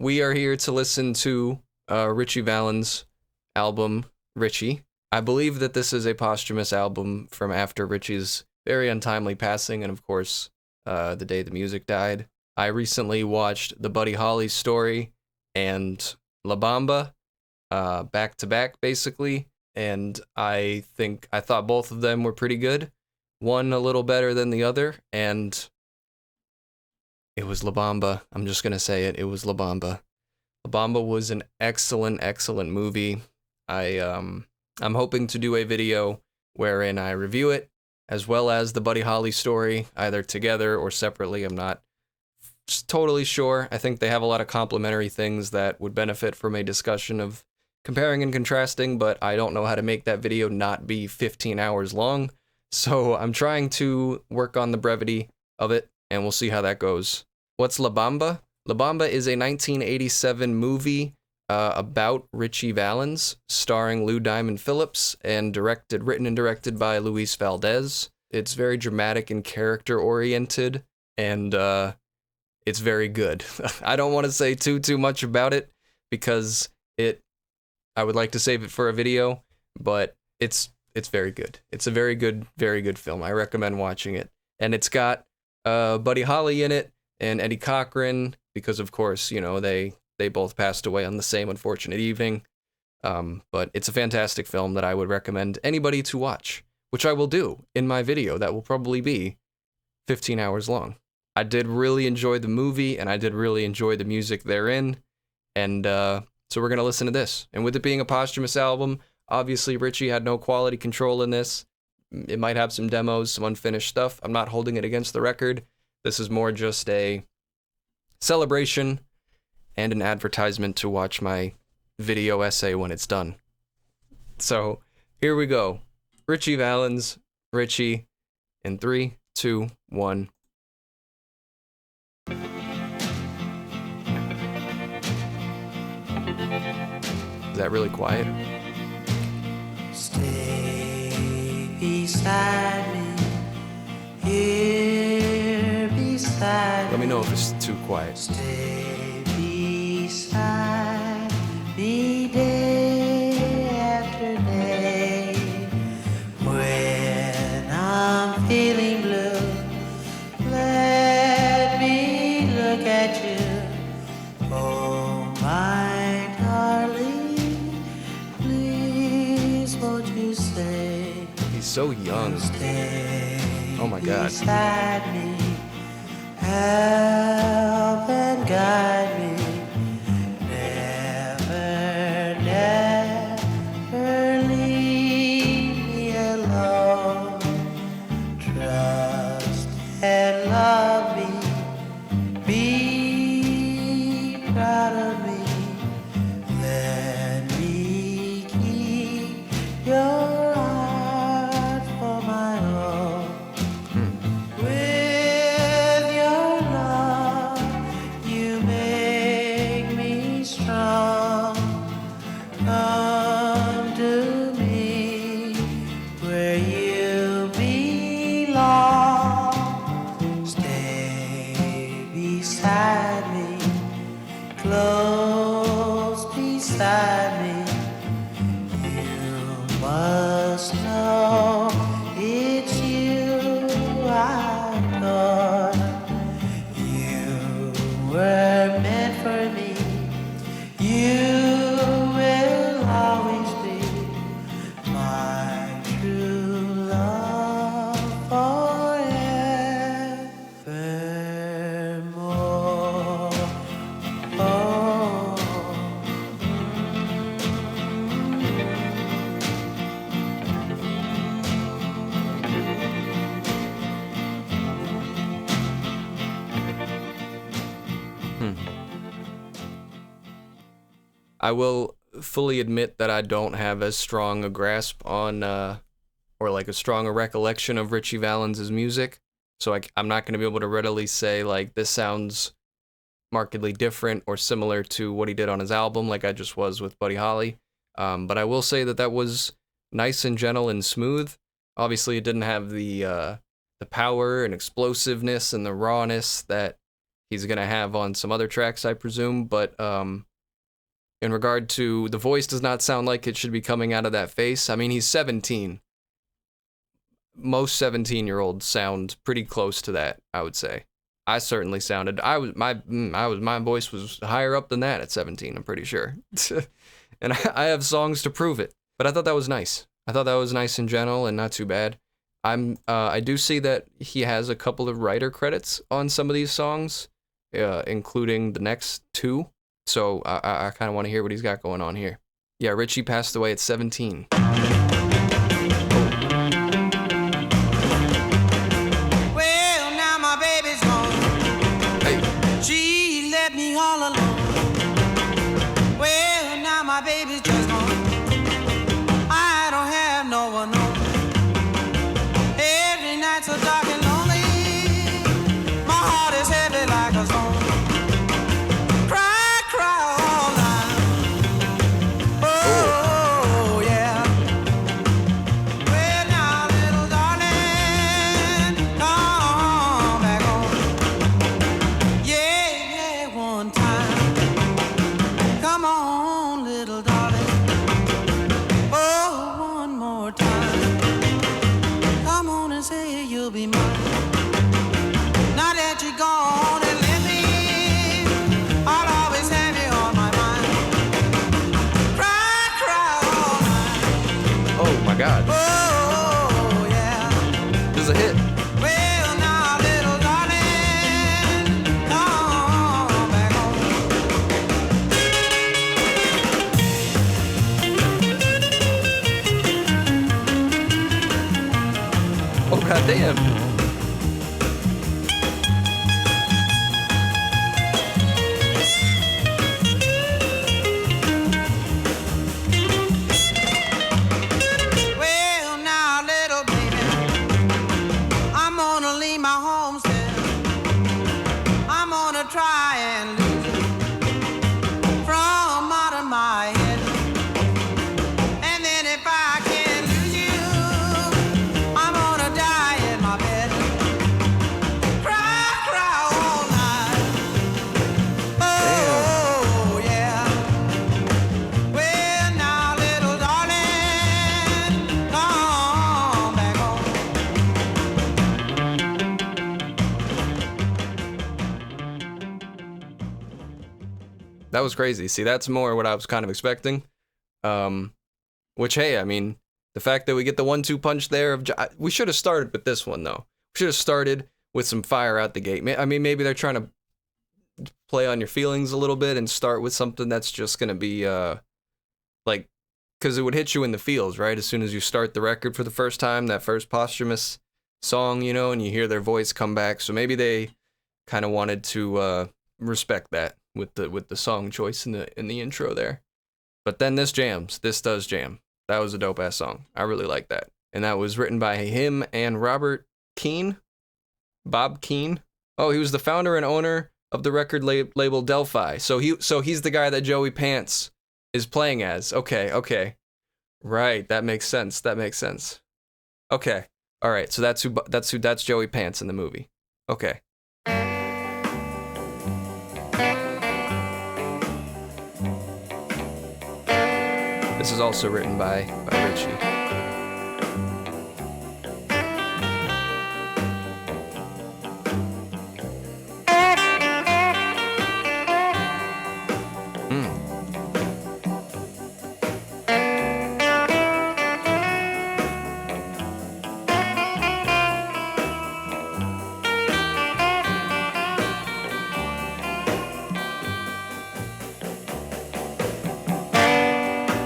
we are here to listen to Ritchie Valens' album, Ritchie. I believe that this is a posthumous album from after Ritchie's very untimely passing, and of course, the day the music died. I recently watched the Buddy Holly story and La Bamba, back to back, basically, and I thought both of them were pretty good. One a little better than the other, and it was La Bamba. I'm just gonna say it. It was La Bamba. La Bamba was an excellent, excellent movie. I'm hoping to do a video wherein I review it, as well as the Buddy Holly story, either together or separately. I'm not totally sure. I think they have a lot of complementary things that would benefit from a discussion of comparing and contrasting, but I don't know how to make that video not be 15 hours long. So I'm trying to work on the brevity of it, and we'll see how that goes. What's La Bamba? La Bamba is a 1987 movie about Ritchie Valens, starring Lou Diamond Phillips, and written and directed by Luis Valdez. It's very dramatic and character-oriented, and it's very good. I don't want to say too much about it, because I would like to save it for a video, but it's very good. It's a very good film. I recommend watching it. And it's got Buddy Holly in it and Eddie Cochran, because of course, you know, they both passed away on the same unfortunate evening. But it's a fantastic film that I would recommend anybody to watch, which I will do in my video that will probably be 15 hours long. I did really enjoy the movie, and I did really enjoy the music therein, and so we're going to listen to this. And with it being a posthumous album, obviously Ritchie had no quality control in this. It might have some demos, some unfinished stuff. I'm not holding it against the record. This is more just a celebration and an advertisement to watch my video essay when it's done. So here we go. Ritchie Valens, Ritchie, in 3, 2, 1. Is that really quiet? Stay beside me, here beside Let me know if it's too quiet. Stay beside me day after day. When I'm feeling blue, let me look at you. Oh, my darling, please won't you say He's so young. stay Oh my God. beside me, help and guide me, never, never leave me alone. Trust and love me, be proud of me, let me keep your heart for my own. With your love, you make me strong. Come to me where you belong. Stay beside me, close beside me. You must know it's you I adore. You were meant for me. You will always be my true love forevermore. Oh. I will fully admit that I don't have as strong a grasp on, or like a strong a recollection of Ritchie Valens' music. So I'm not going to be able to readily say, like, this sounds markedly different or similar to what he did on his album, like I just was with Buddy Holly. But I will say that that was nice and gentle and smooth. Obviously, it didn't have the power and explosiveness and the rawness that he's gonna have on some other tracks, I presume. But in regard to the voice, does not sound like it should be coming out of that face. I mean, he's 17. Most 17-year-olds sound pretty close to that, I would say. I certainly sounded. My voice was higher up than that at 17. I'm pretty sure, and I have songs to prove it. But I thought that was nice. I thought that was nice in general and not too bad. I do see that he has a couple of writer credits on some of these songs, including the next two. So I kind of want to hear what he's got going on here. Yeah, Ritchie passed away at 17. All alone. Well, now my baby's just gone. I don't have no one home. Every night so dark and lonely. My heart is heavy like a stone. Cry, cry all night. Oh, yeah. Well, now, little darling, come back home. Yeah, one time. Come on, little darling. Oh, one more time. Come on and say you'll be mine. Now that you're gone and left me, I'll always have you on my mind. Cry, cry all night. Oh my God. Oh, yeah. This is a hit. Well, now, little darling, come back home. Oh goddamn. Well, now, little baby, I'm gonna leave my homestead. I'm gonna try and lose it from out of my head. And then if I can't lose you, I'm gonna die in my bed. Cry, cry all night. Oh, yeah. Well, now, little darling, come back home. That was crazy. See, that's more what I was kind of expecting. Which, hey, I mean, the fact that we get the 1-2 punch there of we should have started with this one though. We should have started with some fire out the gate. I mean, maybe they're trying to play on your feelings a little bit and start with something that's just gonna be like, because it would hit you in the feels, right? As soon as you start the record for the first time, that first posthumous song, you know, and you hear their voice come back. So maybe they kind of wanted to respect that with the song choice in the intro there. But then this jams. This does jam. That was a dope ass song. I really like that. And that was written by him and Robert Keane. Bob Keane. Oh, he was the founder and owner of the record label Delphi. So he's the guy that Joey Pants is playing as. Okay. Right, that makes sense. Okay. All right. So that's Joey Pants in the movie. Okay. This is also written by Ritchie.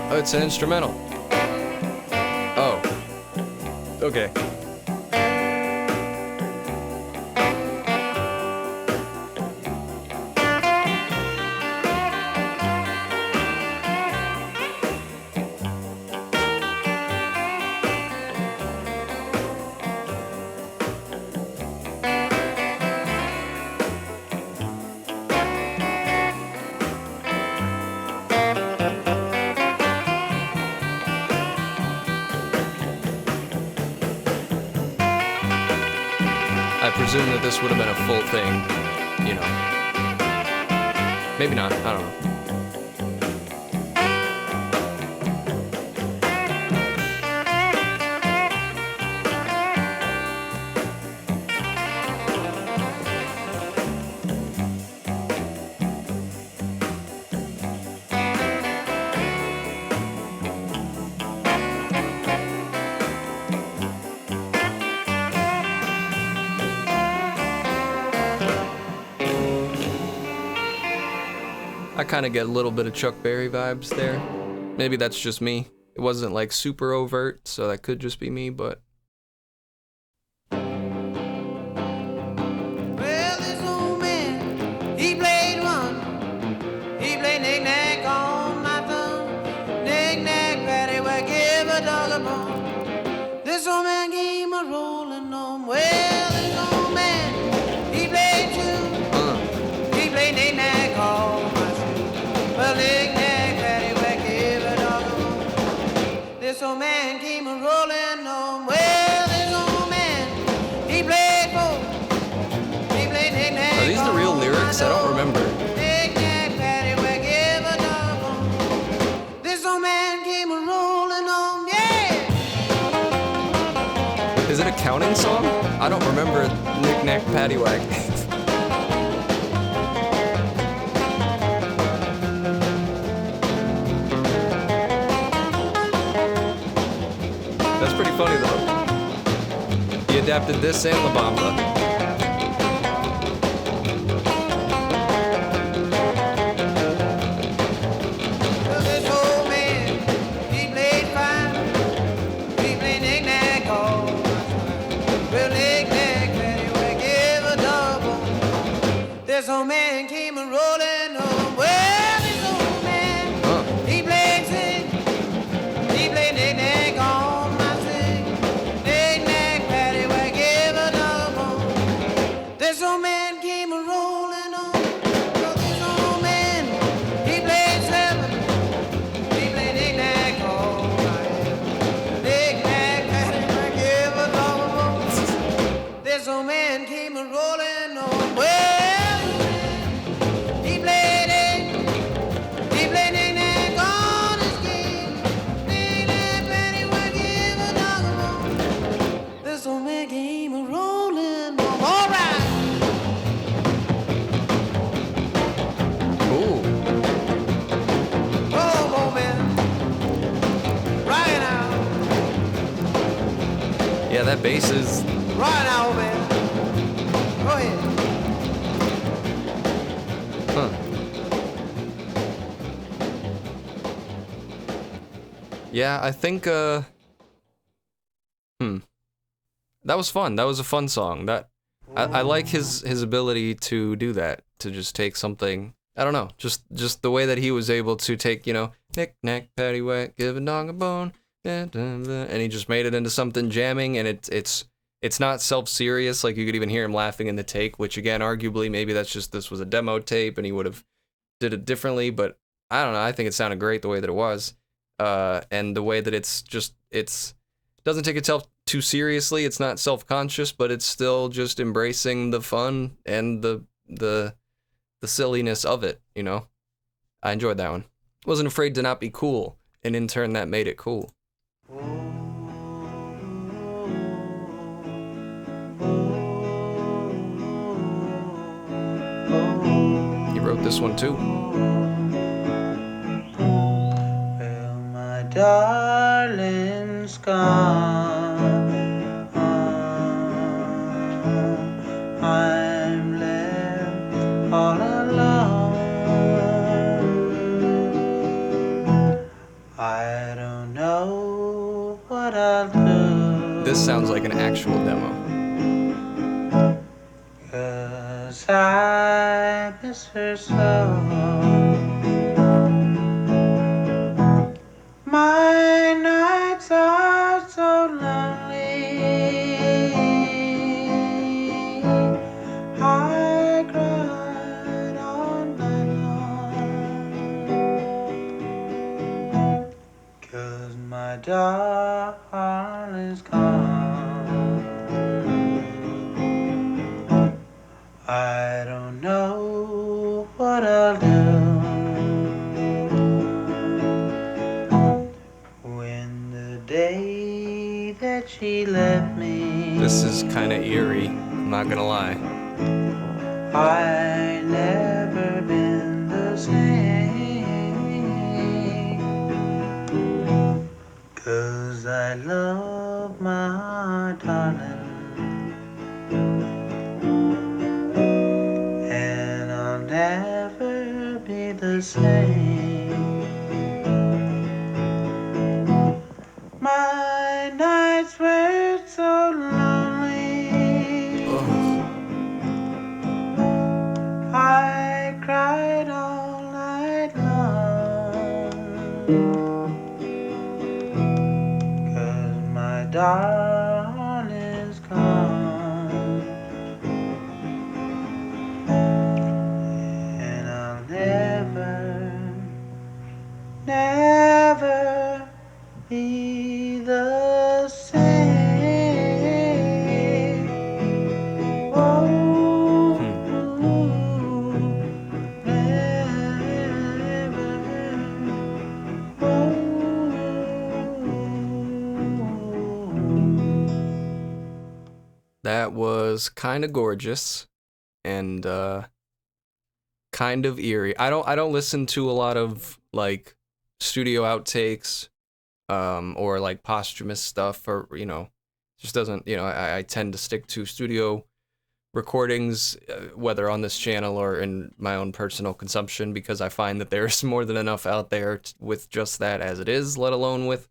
Oh, it's an instrumental. Oh. Okay. I presume that this would have been a full thing, you know. Maybe not. I don't know. I kind of get a little bit of Chuck Berry vibes there. Maybe that's just me. It wasn't like super overt, so that could just be me, but... Well, this old man, he played one. He played knick-knack on my thumb. Knick-knack, paddywhack, give a dog a bone. This old man came a rolling on. Well, this old man, he played two. He played knick-knack on my shoe. Well, knick-knack, paddywhack, give a dog a bone. This old man came a rolling on. Well, this old man, he played four. He played knick-knack. Are these the real lyrics? I don't remember. Knick-knack, paddywhack, give a dog a bone. This old man came a rolling on. Yeah. Is it a counting song? I don't remember Knick Knack Paddywhack. That's pretty funny though. He adapted this and La Bamba. Well, this old man, he played fine. He played knick-knack all my time. Well, knick-knack, paddywhack, give a double. This old man came a rolling on. Well, this old man, he played sing. He played knick-knack on my sing. Knick-knack, paddywhack, give a double. This old man came a rolling on. Well, this old man, he played seven. He played knick-knack all night. Knick-knack, paddywhack, give a double. This old man came a rolling on. Well, he played eight. He played knick-knack on his game. Knick-knack, paddywhack, give a double. This old man came a rolling on. All right. Ooh. Oh, old man. Right now. Yeah, that bass is... Right now, old man. Go ahead. Huh. Yeah, I think, that was fun. That was a fun song. I like his ability to do that, to just take something, I don't know, just the way that he was able to take, knick knack paddywhack, give a dog a bone, and he just made it into something jamming, and it's not self-serious, like you could even hear him laughing in the take, which again, arguably, maybe this was a demo tape and he would have did it differently, but I don't know, I think it sounded great the way that it was, and the way that it doesn't take itself too seriously, it's not self-conscious, but it's still just embracing the fun and the silliness of it, I enjoyed that one. Wasn't afraid to not be cool, and in turn that made it cool. He wrote this one too. Well, my darling's gone. I'm left all alone. I don't know what I'll do. This sounds like an actual demo. 'Cause I miss her so. My nights are so lonely. I cried all night long. 'Cause my darling's gone. I don't know what I'll do. he left me. This is kind of eerie, I'm not gonna lie. I never been the same, 'cause I love my darling, and I'll never be the same. My nights were so lonely, I cried all night long, 'cause my darling's gone, and I'll never be the same. Oh, That was kind of gorgeous and kind of eerie. I don't listen to a lot of like studio outtakes or like posthumous stuff, or just doesn't, I tend to stick to studio recordings, whether on this channel or in my own personal consumption, because I find that there's more than enough out there with just that as it is, let alone with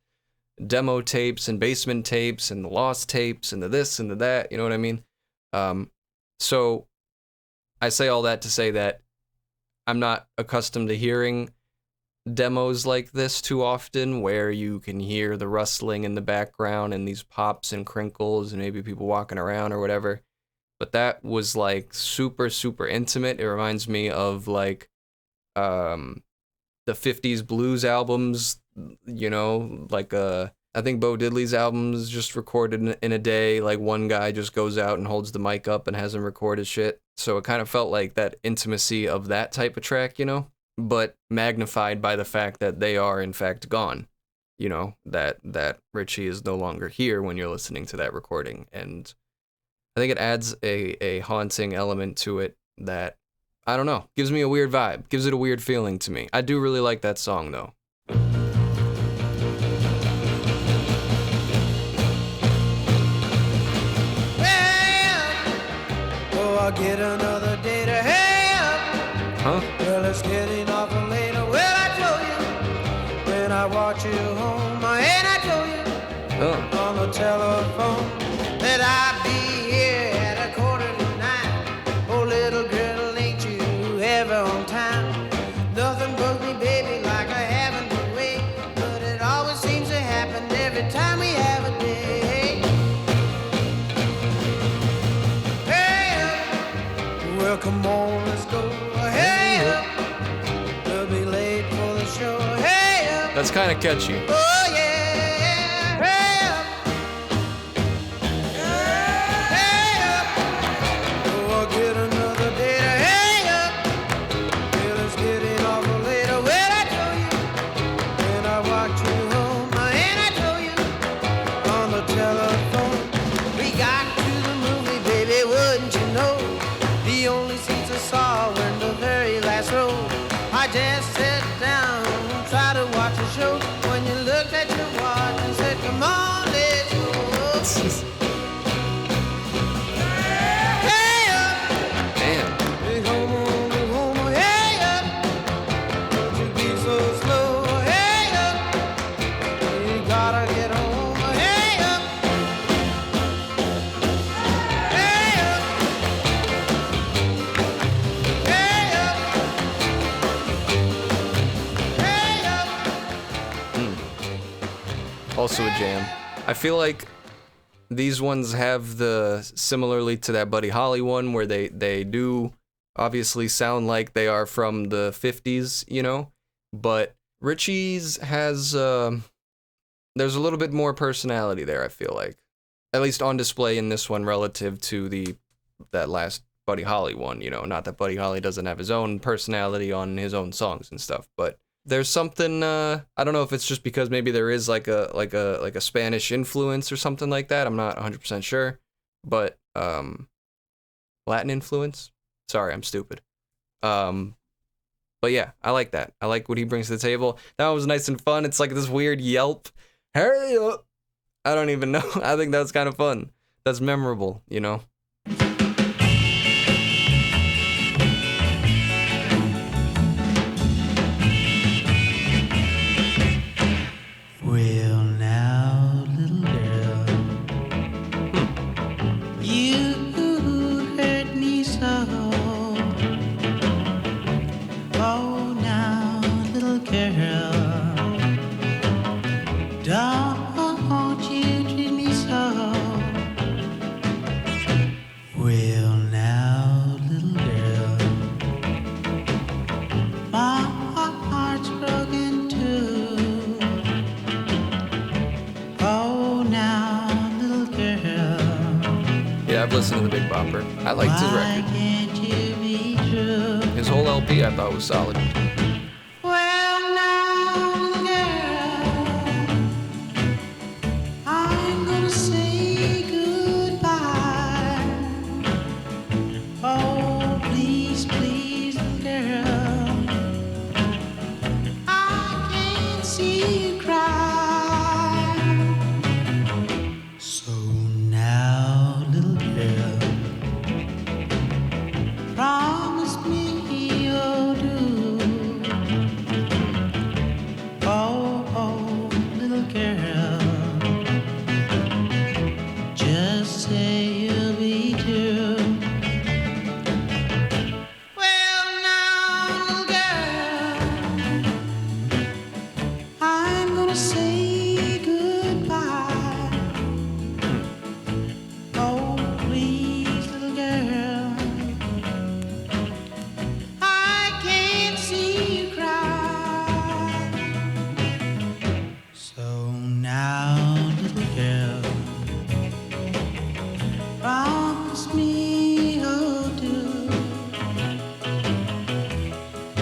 demo tapes and basement tapes and the lost tapes and the this and the that, you know what I mean? So I say all that to say that I'm not accustomed to hearing demos like this too often, where you can hear the rustling in the background and these pops and crinkles and maybe people walking around or whatever. But that was like super, super intimate. It reminds me of like the 50s blues albums, like I think Bo Diddley's album is just recorded in a day. Like one guy just goes out and holds the mic up and has him record his shit. So it kind of felt like that intimacy of that type of track, but magnified by the fact that they are in fact gone. That Ritchie is no longer here when you're listening to that recording. And I think it adds a haunting element to it that, I don't know, gives me a weird vibe, gives it a weird feeling to me. I do really like that song though. I'll get another day to hang up. Huh? Well, it's getting awful later. Well, I told you when I watch you home, and I told you on the telephone that I'd be here at 8:45. Oh, little girl, ain't you ever on time? Nothing bugs me, baby, like I having to wait, but it always seems to happen every time we have a day. Well, come on, let's go. Hey up, we'll be late for the show. Hey up. That's kind of catchy. Oh yeah. Hey up. Hey up. Oh, I'll get another day to hey up. Well, it's getting awful later. Well, I told you when I walked you home, and I told you on the telephone. We got to the movie, baby, wouldn't you know? The only seats I saw were in the very last row. I just sat down and tried to watch the show. When you looked at your watch and said, come on, let's go. Hey up. Damn. Big homo, hey up. Don't you be so slow. Hey up. You gotta get home. Hey up. Hey up. Also a jam. I feel like these ones have similarly to that Buddy Holly one, where they do obviously sound like they are from the 50s, but Ritchie's has there's a little bit more personality there, I feel like. At least on display in this one relative to that last Buddy Holly one, not that Buddy Holly doesn't have his own personality on his own songs and stuff, but There's something I don't know if it's just because maybe there is like a Spanish influence or something like that. I'm not 100% sure, but Latin influence. Sorry, I'm stupid. But yeah, I like that. I like what he brings to the table. That was nice and fun. It's like this weird yelp. Hurry up. I don't even know. I think that's kind of fun. That's memorable, you know? Well, now, little girl, you hurt me so. Oh, now, little girl, don't you treat me so. Well, now, little girl, my heart's broken too. Oh, now, little girl, Yeah, I've listened to the Big Bopper. I liked his why record. can't you be true? His whole LP I thought was solid. Well, now, little girl, I'm gonna say goodbye. Oh, please, please, little girl, I can't see you cry. So now, little girl, promise me you'll do. Oh, little girl, just say you'll be true. Well, now, little girl, I'm gonna say goodbye. Oh, please, little girl, I can't see you cry. So now, little girl, promise me you'll do.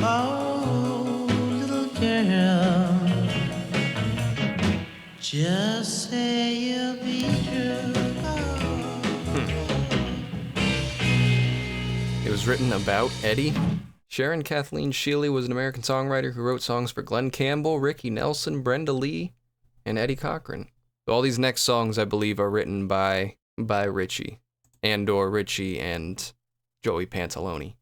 Oh, little girl, just say you'll be true. It was written about Eddie. Sharon Kathleen Shealy was an American songwriter who wrote songs for Glenn Campbell, Ricky Nelson, Brenda Lee, and Eddie Cochran. All these next songs, I believe, are written by Ritchie, or Ritchie and Joey Pantalone.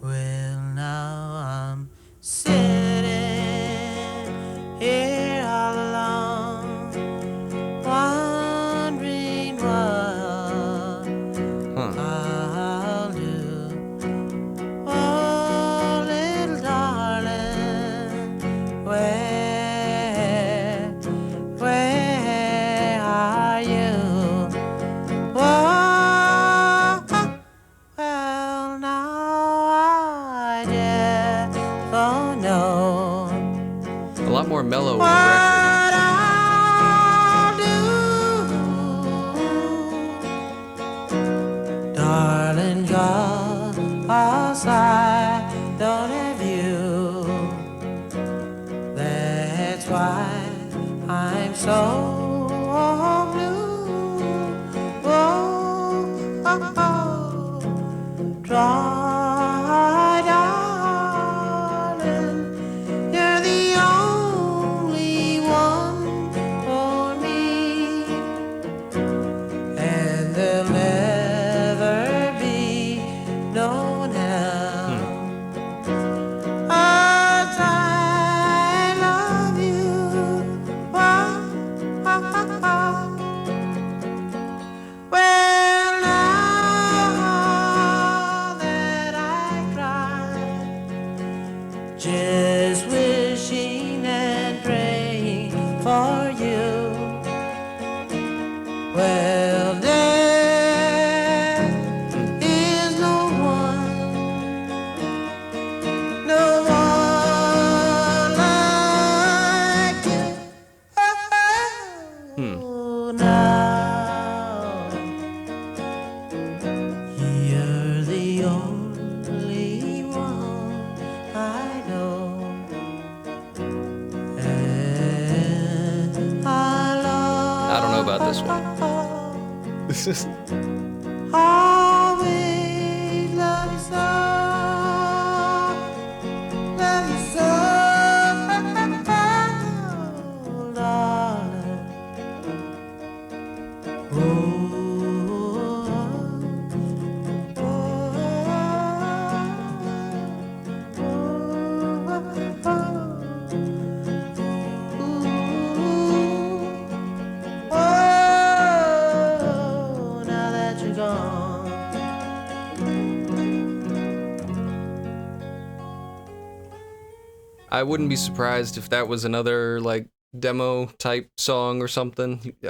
Well, now I'm sitting here all alone, wondering what I'll do. Oh, little darling, where are you? Whoa, well, now I just don't know A lot more mellow what record. I'll do. Darling, 'cause I don't have you. That's why I'm so blue. Try, darling, you're the only one for me, and there'll never be no one else. 'Cause I love you. Well, now that I cry, just wishing and praying for you. Well, there is no one this one. This is. Always love you so, love you so, darling. Now that you're gone. I wouldn't be surprised if that was another like demo type song or something. It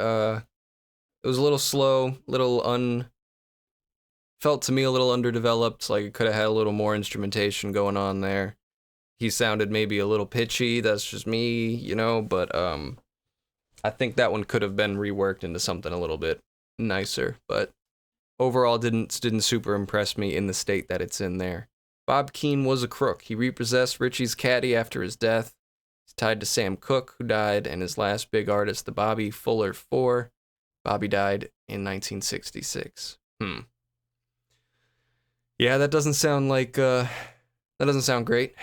was a little slow, felt to me a little underdeveloped, like it could have had a little more instrumentation going on there. He sounded maybe a little pitchy, that's just me, you know, but I think that one could have been reworked into something a little bit nicer, but overall didn't super impress me in the state that it's in there. Bob Keane was a crook. He repossessed Ritchie's caddy after his death. He's tied to Sam Cooke, who died, and his last big artist, the Bobby Fuller 4. Bobby died in 1966. Yeah, that doesn't sound like, that doesn't sound great.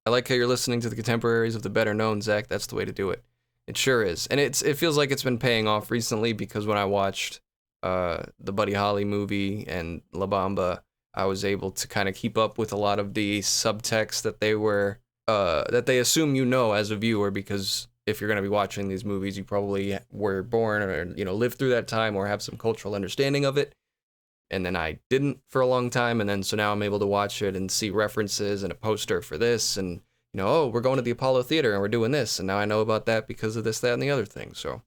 I like how you're listening to the contemporaries of the better known, Zakk. That's the way to do it. It sure is. And it feels like it's been paying off recently, because when I watched the Buddy Holly movie and La Bamba, I was able to kind of keep up with a lot of the subtext that they assume you know as a viewer, because if you're going to be watching these movies, you probably were born or, you know, lived through that time or have some cultural understanding of it. And then I didn't for a long time, and then so now I'm able to watch it and see references and a poster for this, and, you know, oh, we're going to the Apollo Theater and we're doing this, and now I know about that because of this, that, and the other thing. So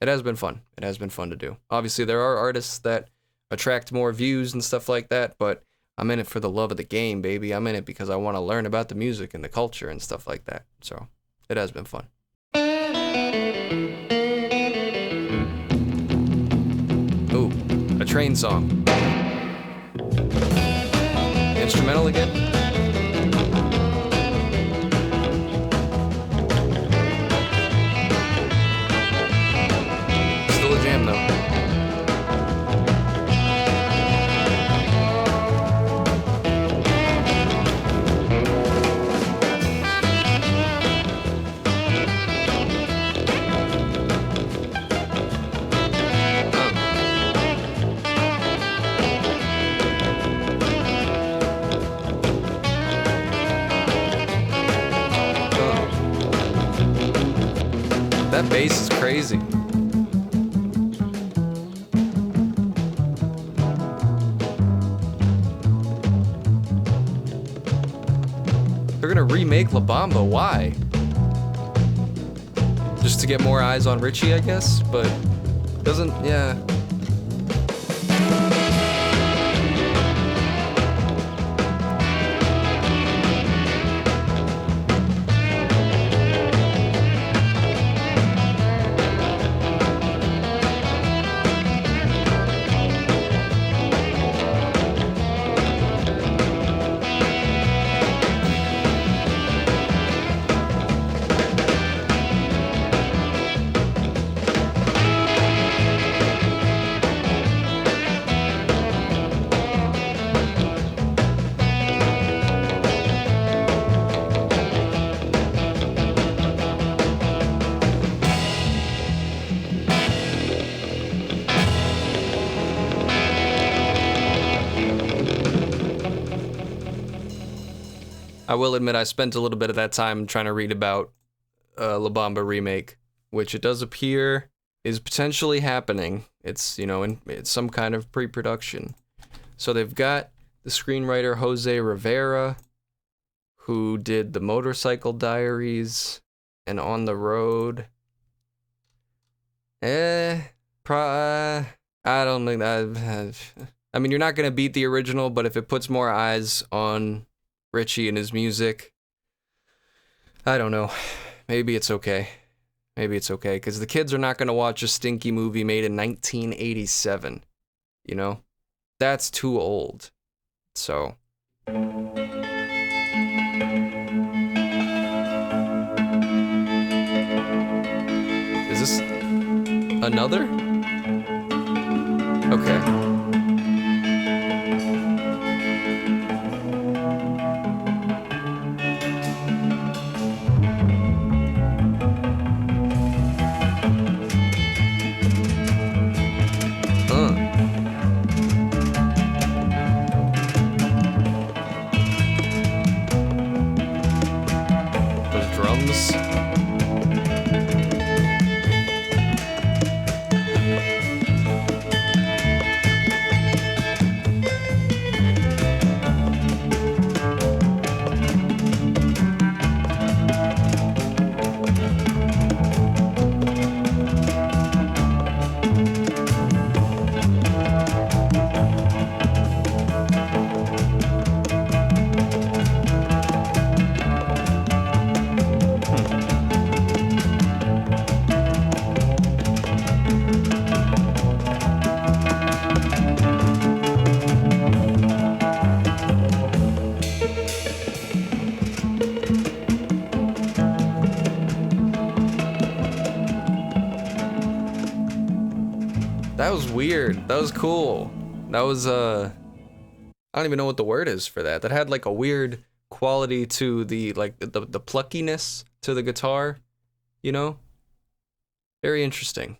it has been fun. It has been fun to do. Obviously, there are artists that attract more views and stuff like that, but I'm in it for the love of the game, baby. I'm in it because I want to learn about the music and the culture and stuff like that. So it has been fun. Ooh, a train song. Instrumental again? Still a jam though. That bass is crazy. They're gonna remake La Bamba, why? Just to get more eyes on Ritchie, I guess, but doesn't, yeah. I will admit I spent a little bit of that time trying to read about La Bamba remake, which it does appear is potentially happening. It's, you know, it's some kind of pre-production. So they've got the screenwriter Jose Rivera, who did The Motorcycle Diaries and On the Road. I don't think that. I mean, you're not gonna beat the original, but if it puts more eyes on Ritchie and his music, I don't know. Maybe it's okay. Maybe it's okay, because the kids are not gonna watch a stinky movie made in 1987. You know, that's too old. So. Is this another? Okay. Those drums. That was weird. That was cool. That was I don't even know what the word is for that. That had like a weird quality to the like the pluckiness to the guitar, you know? Very interesting.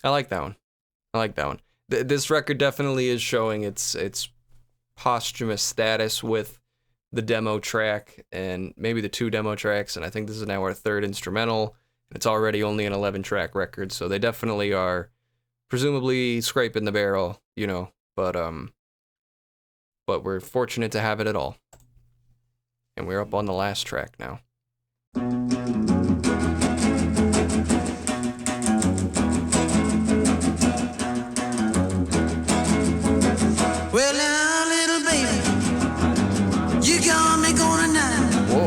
I like that one. I like that one. This record definitely is showing its posthumous status with the demo track and maybe the 2 demo tracks, and I think this is now our 3rd instrumental. It's already only an 11-track record, so they definitely are presumably scraping the barrel, you know, but we're fortunate to have it at all. And we're up on the last track now. Well, now, little baby, you got me going tonight. Whoa.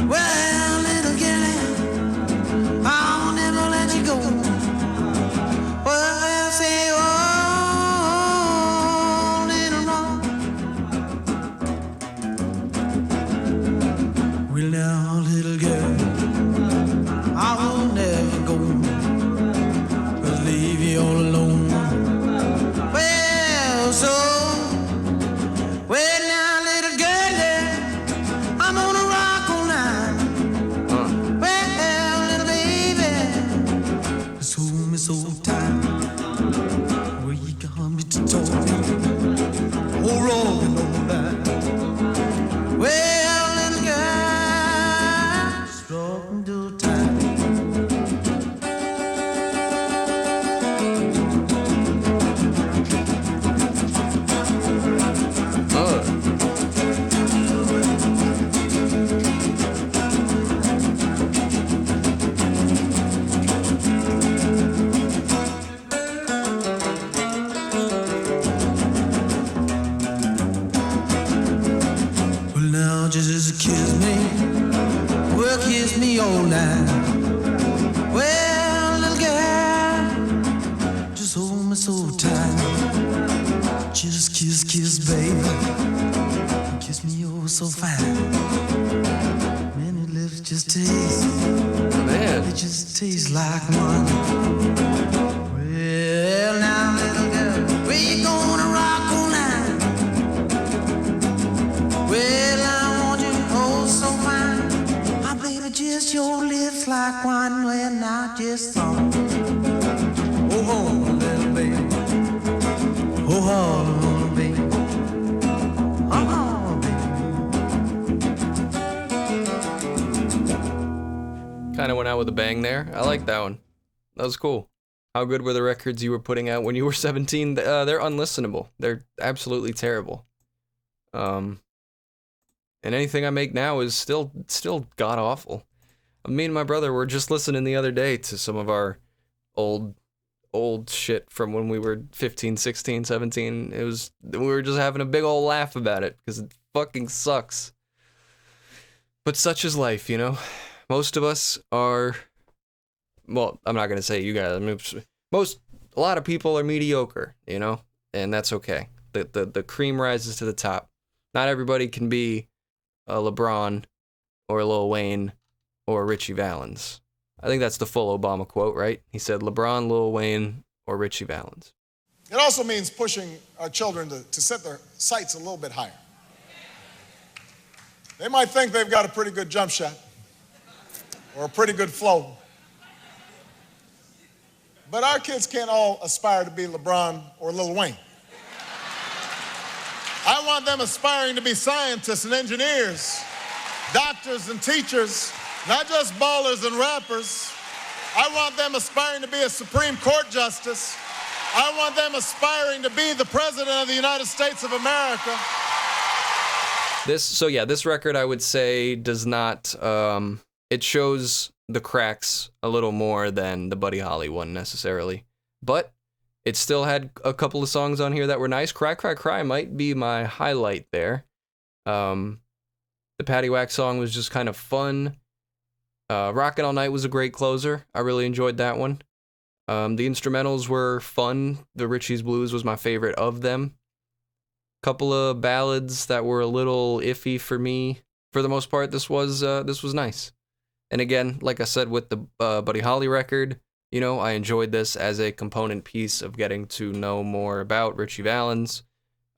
Well, little girl, I'll never let you go. Well, say, oh, little wrong. Well, now, little girl, I will never go. But leave you all alone. So, well now, little girl, I'm gonna rock all night. Well, little baby, just hold me so tight. Well, you got me to talk, oh, rolling all night. Well, little girl, just rock me too tight. Just kiss me, well, kiss me all night. Well, little girl, just hold me so tight. Just kiss, baby, kiss me oh so fine. Man, your lips just taste, Man. It just tastes like wine. Well, now, little girl, where you gonna rock all night? Well, just your lips like wine when I just saw. Oh, little baby. Oh, baby. Oh, baby. Kind of went out with a bang there. I like that one. That was cool. How good were the records you were putting out when you were 17? They're unlistenable. They're absolutely terrible. And anything I make now is still god awful. Me and my brother were just listening the other day to some of our old shit from when we were 15, 16, 17. We were just having a big old laugh about it because it fucking sucks. But such is life, you know? Most of us are, well, I'm not going to say you guys. I mean, a lot of people are mediocre, you know? And that's okay. The cream rises to the top. Not everybody can be a LeBron or a Lil Wayne or Ritchie Valens. I think that's the full Obama quote, right? He said LeBron, Lil Wayne, or Ritchie Valens. It also means pushing our children to set their sights a little bit higher. They might think they've got a pretty good jump shot or a pretty good flow. But our kids can't all aspire to be LeBron or Lil Wayne. I want them aspiring to be scientists and engineers, doctors and teachers, not just ballers and rappers. I want them aspiring to be a Supreme Court justice. I want them aspiring to be the President of the United States of America. This record, I would say, does not, it shows the cracks a little more than the Buddy Holly one necessarily. But it still had a couple of songs on here that were nice. Cry, Cry, Cry might be my highlight there. The Paddi-Whack Song was just kind of fun. Rockin All Night was a great closer. I really enjoyed that one. The instrumentals were fun. The Ritchie's Blues was my favorite of them. Couple of ballads that were a little iffy for me. For the most part, this was nice. And again, like I said with the Buddy Holly record, you know, I enjoyed this as a component piece of getting to know more about Ritchie Valens.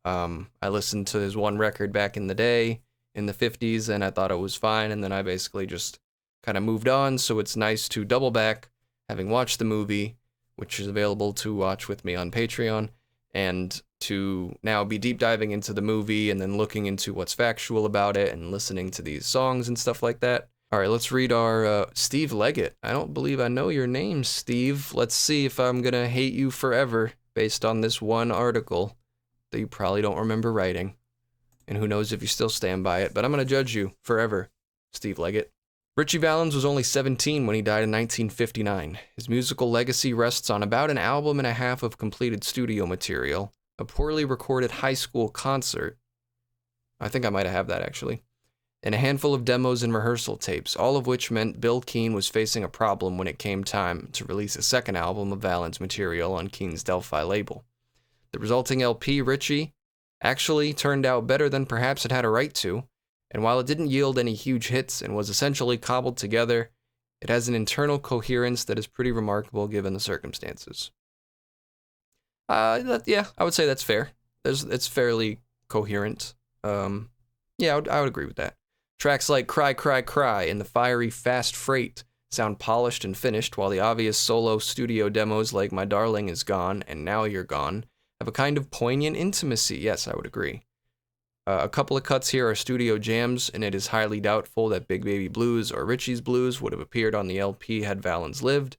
I listened to his one record back in the day, in the 50s, and I thought it was fine, and then I basically just kind of moved on, so it's nice to double back, having watched the movie, which is available to watch with me on Patreon, and to now be deep diving into the movie and then looking into what's factual about it and listening to these songs and stuff like that. All right, let's read our Steve Leggett. I don't believe I know your name, Steve. Let's see if I'm gonna hate you forever based on this one article that you probably don't remember writing. And who knows if you still stand by it, but I'm gonna judge you forever, Steve Leggett. Ritchie Valens was only 17 when he died in 1959. His musical legacy rests on about an album and a half of completed studio material, a poorly recorded high school concert. I think I might have that actually. And a handful of demos and rehearsal tapes, all of which meant Bill Keane was facing a problem when it came time to release a second album of Valens material on Keane's Delphi label. The resulting LP, Ritchie, actually turned out better than perhaps it had a right to, and while it didn't yield any huge hits and was essentially cobbled together, it has an internal coherence that is pretty remarkable given the circumstances. Yeah, I would say that's fair. It's fairly coherent. Yeah, I would agree with that. Tracks like Cry, Cry, Cry and the fiery Fast Freight sound polished and finished, while the obvious solo studio demos like My Darling Is Gone and Now You're Gone have a kind of poignant intimacy. Yes, I would agree. A couple of cuts here are studio jams, and it is highly doubtful that Big Baby Blues or Ritchie's Blues would have appeared on the LP had Valens lived,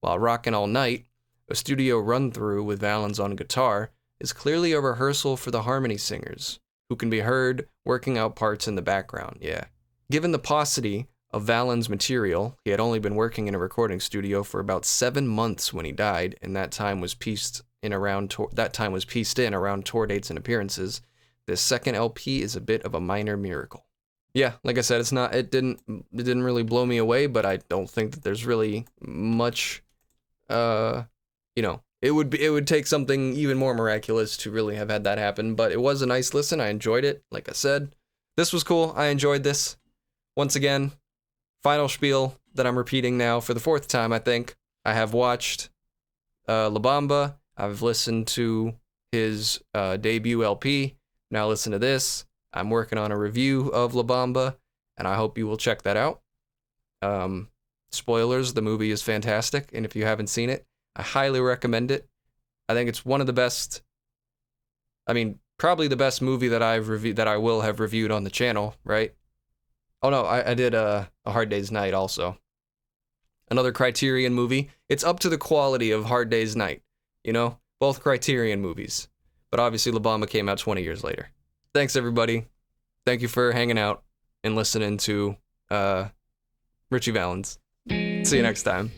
while Rockin' All Night, a studio run-through with Valens on guitar, is clearly a rehearsal for the harmony singers, who can be heard working out parts in the background, yeah. Given the paucity of Valens' material, he had only been working in a recording studio for about 7 months when he died, and that time was pieced in around tour dates and appearances. This second LP is a bit of a minor miracle. Yeah, like I said, it didn't really blow me away, but I don't think that there's really much, it would take something even more miraculous to really have had that happen, but it was a nice listen. I enjoyed it. Like I said, this was cool. I enjoyed this. Once again, final spiel that I'm repeating now for the 4th time, I think. I have watched La Bamba. I've listened to his debut LP. Now listen to this. I'm working on a review of La Bamba, and I hope you will check that out. Spoilers, the movie is fantastic, and if you haven't seen it, I highly recommend it. I think it's one of the best, probably the best movie that I will have reviewed on the channel, right? Oh no, I did a Hard Day's Night also. Another Criterion movie. It's up to the quality of Hard Day's Night, both Criterion movies. But obviously La Bamba came out 20 years later. Thanks everybody. Thank you for hanging out and listening to Ritchie Valens. See you next time.